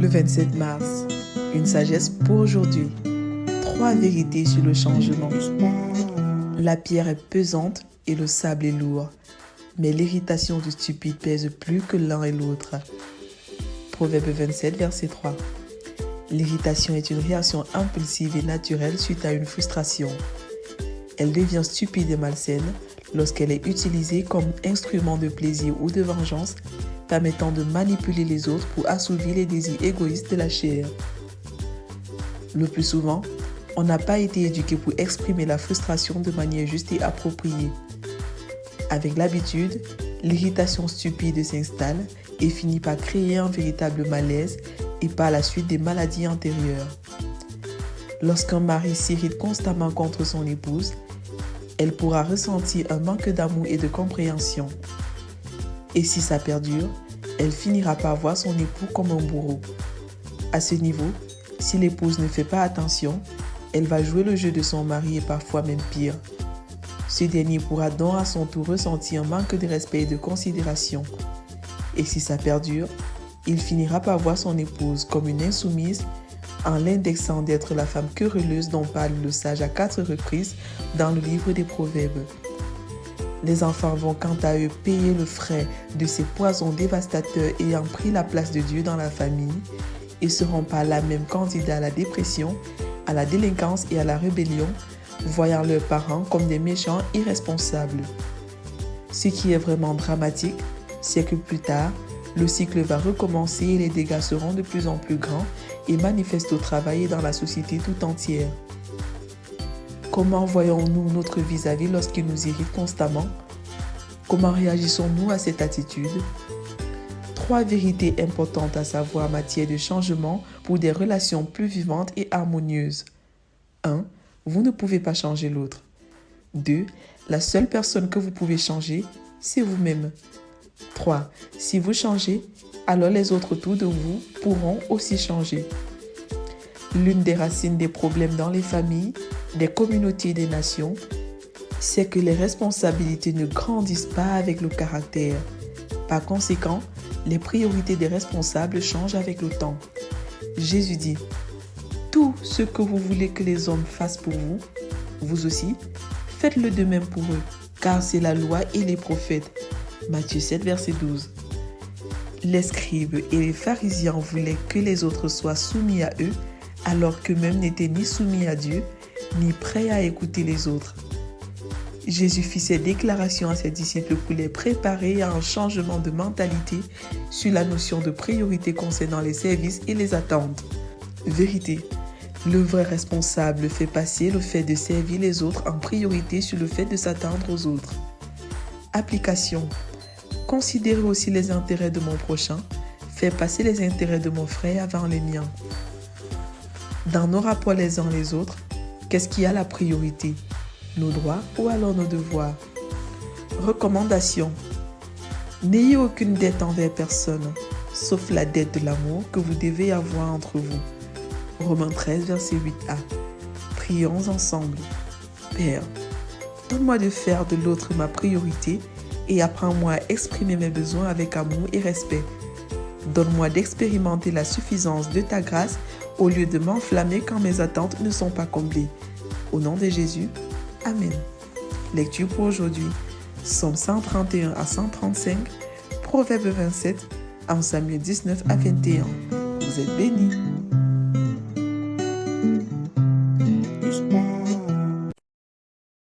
Le 27 mars, une sagesse pour aujourd'hui. 3 vérités sur le changement. La pierre est pesante et le sable est lourd, mais l'irritation du stupide pèse plus que l'un et l'autre. Proverbe 27, verset 3. L'irritation est une réaction impulsive et naturelle suite à une frustration. Elle devient stupide et malsaine lorsqu'elle est utilisée comme instrument de plaisir ou de vengeance, permettant de manipuler les autres pour assouvir les désirs égoïstes de la chair. Le plus souvent, on n'a pas été éduqué pour exprimer la frustration de manière juste et appropriée. Avec l'habitude, l'irritation stupide s'installe et finit par créer un véritable malaise et par la suite des maladies antérieures. Lorsqu'un mari s'irrite constamment contre son épouse, elle pourra ressentir un manque d'amour et de compréhension. Et si ça perdure, elle finira par voir son époux comme un bourreau. À ce niveau, si l'épouse ne fait pas attention, elle va jouer le jeu de son mari et parfois même pire. Ce dernier pourra donc à son tour ressentir un manque de respect et de considération. Et si ça perdure, il finira par voir son épouse comme une insoumise en l'indexant d'être la femme querelleuse dont parle le sage à 4 reprises dans le livre des Proverbes. Les enfants vont quant à eux payer le frais de ces poisons dévastateurs ayant pris la place de Dieu dans la famille et seront par là même candidats à la dépression, à la délinquance et à la rébellion, voyant leurs parents comme des méchants irresponsables. Ce qui est vraiment dramatique, c'est que plus tard, le cycle va recommencer et les dégâts seront de plus en plus grands et manifestent au travail et dans la société tout entière. Comment voyons-nous notre vis-à-vis lorsqu'il nous irrite constamment? Comment réagissons-nous à cette attitude? 3 vérités importantes à savoir en matière de changement pour des relations plus vivantes et harmonieuses. 1. Vous ne pouvez pas changer l'autre. 2. La seule personne que vous pouvez changer, c'est vous-même. 3. Si vous changez, alors les autres autour de vous pourront aussi changer. L'une des racines des problèmes dans les familles, des communautés et des nations, c'est que les responsabilités ne grandissent pas avec le caractère. Par conséquent, les priorités des responsables changent avec le temps. Jésus dit « Tout ce que vous voulez que les hommes fassent pour vous, vous aussi, faites-le de même pour eux, car c'est la loi et les prophètes. » Matthieu 7, verset 12. Les scribes et les pharisiens voulaient que les autres soient soumis à eux, alors qu'eux-mêmes n'étaient ni soumis à Dieu, ni prêts à écouter les autres. Jésus fit ces déclarations à ses disciples pour les préparer à un changement de mentalité sur la notion de priorité concernant les services et les attentes. Vérité. Le vrai responsable fait passer le fait de servir les autres en priorité sur le fait de s'attendre aux autres. Application. Considérer aussi les intérêts de mon prochain, faire passer les intérêts de mon frère avant les miens. Dans nos rapports les uns les autres, qu'est-ce qui a la priorité? Nos droits ou alors nos devoirs? Recommandation. N'ayez aucune dette envers personne, sauf la dette de l'amour que vous devez avoir entre vous. Romains 13, verset 8a. Prions ensemble. Père, donne-moi de faire de l'autre ma priorité et apprends-moi à exprimer mes besoins avec amour et respect. Donne-moi d'expérimenter la suffisance de ta grâce au lieu de m'enflammer quand mes attentes ne sont pas comblées. Au nom de Jésus, Amen. Lecture pour aujourd'hui. Psaume 131 à 135, Proverbe 27, 1 Samuel 19 à 21. Vous êtes bénis.